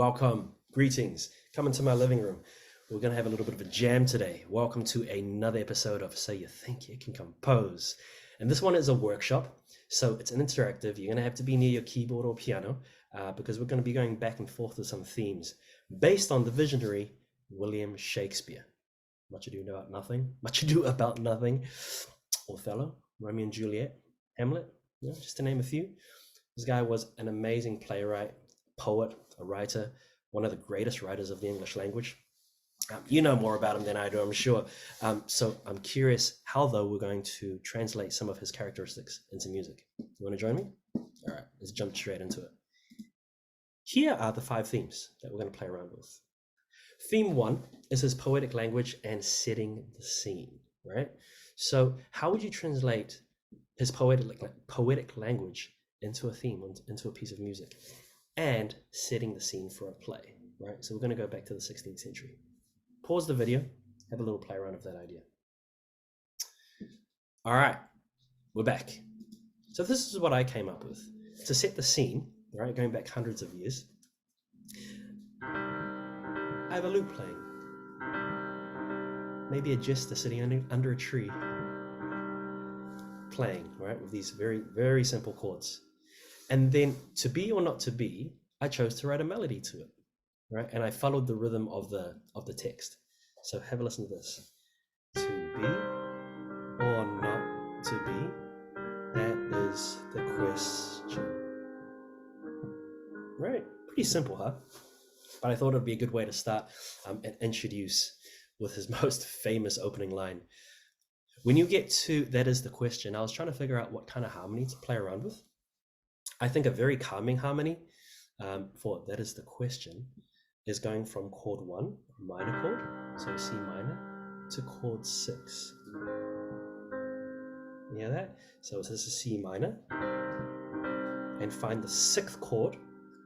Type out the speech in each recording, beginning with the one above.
Welcome, greetings. Come into my living room. We're going to have a little bit of a jam today. Welcome to another episode of So You Think You Can Compose. And this one is a workshop, so it's an interactive. You're going to have to be near your keyboard or piano because we're going to be going back and forth with some themes based on the visionary William Shakespeare. Much Ado About Nothing, Much Ado About Nothing, Othello, Romeo and Juliet, Hamlet, just to name a few. This guy was an amazing playwright, poet, a writer, one of the greatest writers of the English language. You know more about him than I do, I'm sure. So I'm curious how, though, we're going to translate some of his characteristics into music. You want to join me? All right, let's jump straight into it. Here are the 5 themes that we're going to play around with. Theme 1 is his poetic language and setting the scene, right? So how would you translate his poetic language into a theme, into a piece of music, and setting the scene for a play, right? So we're going to go back to the 16th century. Pause the video, have a little play around of that idea. All right, we're back. So this is what I came up with. To set the scene, right, going back hundreds of years, I have a lute playing. Maybe a jester sitting under a tree playing, right, with these very, very simple chords. And then, to be or not to be, I chose to write a melody to it, right? And I followed the rhythm of the text. So have a listen to this. To be or not to be, that is the question. Right? Pretty simple, huh? But I thought it'd be a good way to start and introduce with his most famous opening line. When you get to that is the question, I was trying to figure out what kind of harmony to play around with. I think a very calming harmony for that is the question is going from chord 1, minor chord, so C minor, to chord 6. You hear that? So this is C minor, and find the 6th chord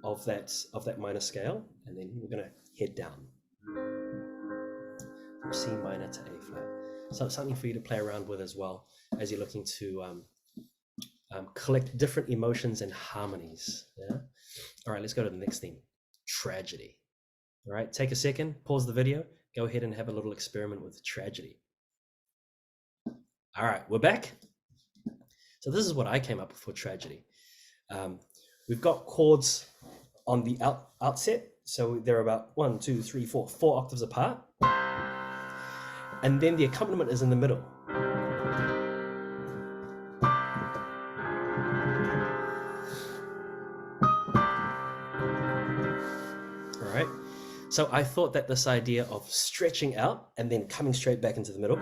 of that minor scale, and then we're going to head down from C minor to A flat. So it's something for you to play around with as well as you're looking to collect different emotions and harmonies. Yeah. All right, let's go to the next theme, tragedy. All right, take a second, pause the video, go ahead and have a little experiment with tragedy. All right, we're back. So this is what I came up with for tragedy. We've got chords on the outset, so they're about 1, 2, 3, 4 octaves apart, and then the accompaniment is in the middle. So I thought that this idea of stretching out and then coming straight back into the middle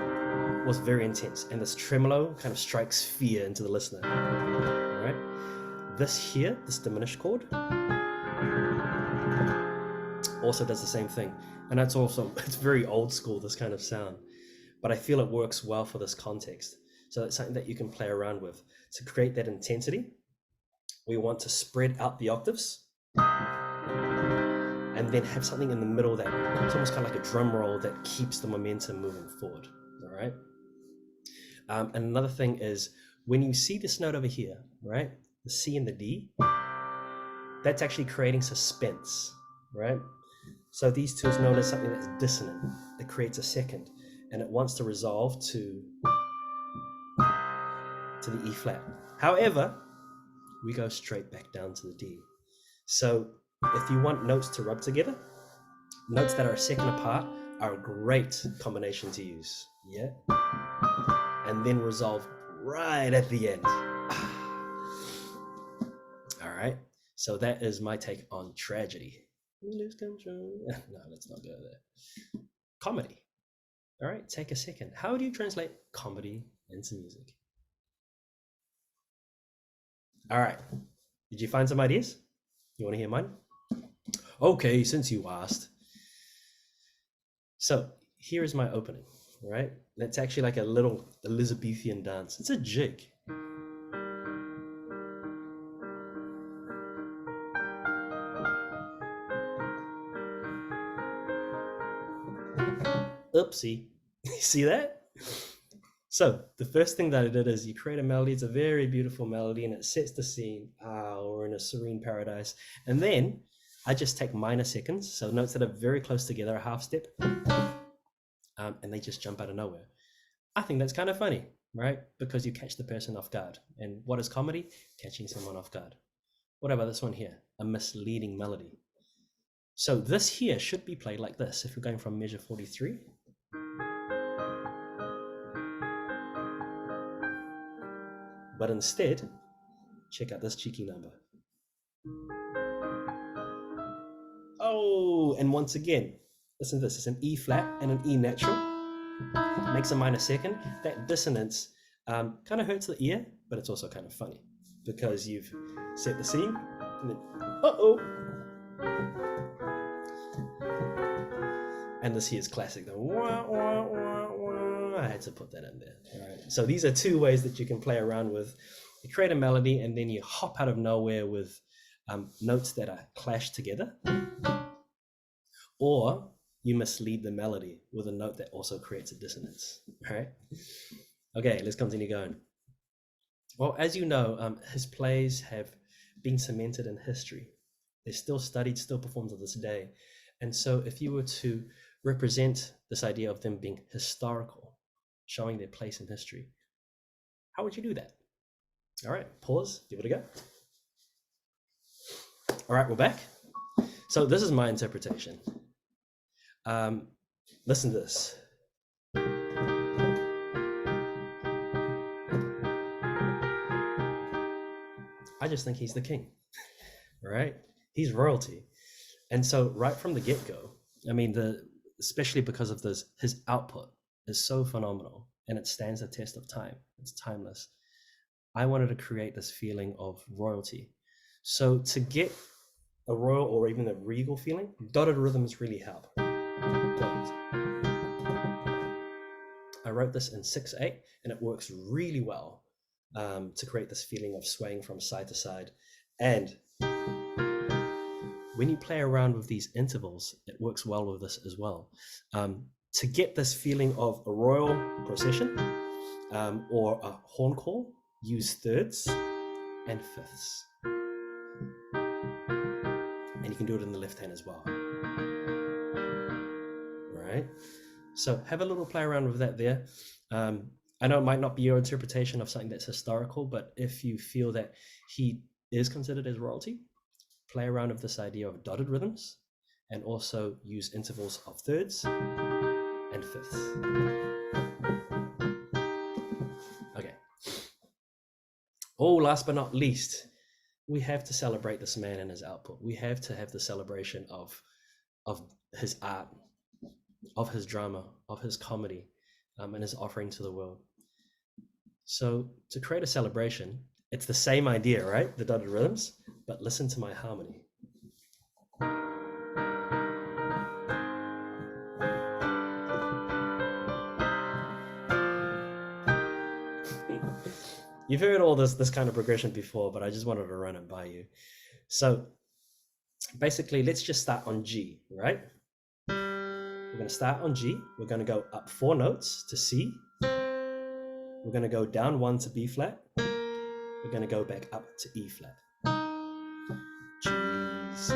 was very intense. And this tremolo kind of strikes fear into the listener. All right. This here, this diminished chord, also does the same thing. And it's very old school, this kind of sound. But I feel it works well for this context. So it's something that you can play around with. To create that intensity, we want to spread out the octaves, and then have something in the middle that it's almost kind of like a drum roll that keeps the momentum moving forward. All right. And another thing is when you see this note over here, right, the C and the D, that's actually creating suspense, right? So these two is known as something that's dissonant. It creates a second, and it wants to resolve to the E flat. However, we go straight back down to the D. So if you want notes to rub together, notes that are a second apart are a great combination to use. Yeah. And then resolve right at the end. All right. So that is my take on tragedy. Lose control. No, let's not go there. Comedy. All right. Take a second. How do you translate comedy into music? All right. Did you find some ideas? You want to hear mine? Okay, since you asked. So here is my opening, right? That's actually like a little Elizabethan dance. It's a jig. Oopsie. See that? So the first thing that I did is you create a melody. It's a very beautiful melody and it sets the scene. We're in a serene paradise. And then I just take minor seconds, so notes that are very close together, a half step, and they just jump out of nowhere. I think that's kind of funny, right? Because you catch the person off guard. And what is comedy? Catching someone off guard. What about this one here? A misleading melody. So this here should be played like this. If we're going from measure 43. But instead, check out this cheeky number. Oh, and once again, listen to this. It's an E flat and an E natural. Makes a minor second. That dissonance kind of hurts the ear, but it's also kind of funny because you've set the scene and then, uh-oh. And this here is classic. The wah, wah, wah, wah. I had to put that in there. All right. So these are two ways that you can play around with. You create a melody and then you hop out of nowhere with notes that are clashed together. Or you mislead the melody with a note that also creates a dissonance. All right. Okay, let's continue going. Well, as you know, his plays have been cemented in history. They're still studied, still performed to this day. And so if you were to represent this idea of them being historical, showing their place in history, how would you do that? All right, pause, give it a go. All right, we're back. So this is my interpretation. Listen to this. I just think he's the king, right? He's royalty. And so right from the get-go, I mean, especially because of this, his output is so phenomenal and it stands the test of time. It's timeless. I wanted to create this feeling of royalty. So to get a royal or even a regal feeling, dotted rhythms really help. I wrote this in 6/8 and it works really well to create this feeling of swaying from side to side. And when you play around with these intervals, it works well with this as well. To get this feeling of a royal procession or a horn call, use thirds and fifths. And you can do it in the left hand as well. Right? So have a little play around with that there. I know it might not be your interpretation of something that's historical, but if you feel that he is considered as royalty, play around with this idea of dotted rhythms and also use intervals of thirds and fifths. Okay. Oh, last but not least, we have to celebrate this man and his output. We have to have the celebration of his art, of his drama, of his comedy, and his offering to the world. So to create a celebration, it's the same idea, right? The dotted rhythms, but listen to my harmony. You've heard all this kind of progression before, but I just wanted to run it by you. So basically, let's just start on G, right? We're going to start on G. We're going to go up 4 notes to C. We're going to go down 1 to B flat. We're going to go back up to E flat. G, C,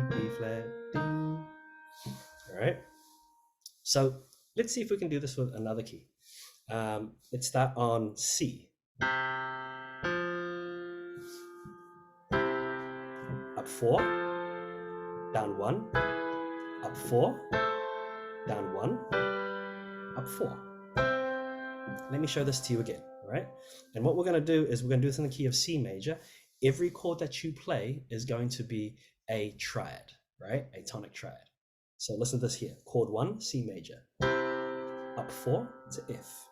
B flat, D. All right. So let's see if we can do this with another key. Let's start on C. Up 4, down 1, up 4, down 1, up 4. Let me show this to you again, right? And what we're going to do is we're going to do this in the key of C major. Every chord that you play is going to be a triad, right? A tonic triad. So listen to this here. Chord 1, C major. Up 4 to F.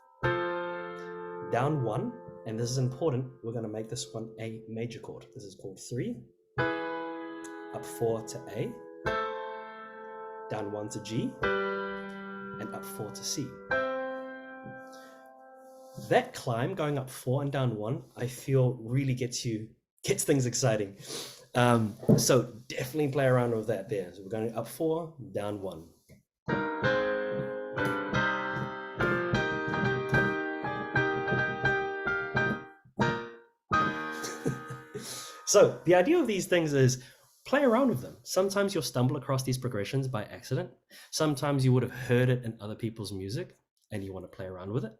Down 1, and this is important, we're going to make this one a major chord. This is chord 3. Up 4 to A. Down 1 to G. And up 4 to C. That climb going up 4 and down 1, I feel really gets things exciting. So definitely play around with that there. So we're going up 4, down 1. So the idea of these things is play around with them. Sometimes you'll stumble across these progressions by accident. Sometimes you would have heard it in other people's music and you want to play around with it.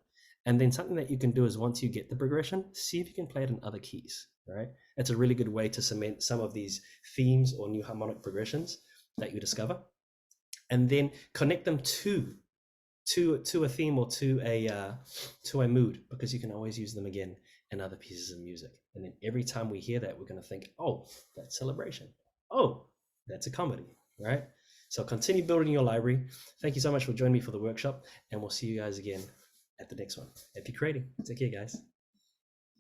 And then something that you can do is once you get the progression, see if you can play it in other keys, right? It's a really good way to cement some of these themes or new harmonic progressions that you discover, and then connect them to a theme or to a mood, because you can always use them again in other pieces of music. And then every time we hear that, we're going to think, oh, that's celebration. Oh, that's a comedy, right? So continue building your library. Thank you so much for joining me for the workshop, and we'll see you guys again at the next one. Happy creating. Take care, guys.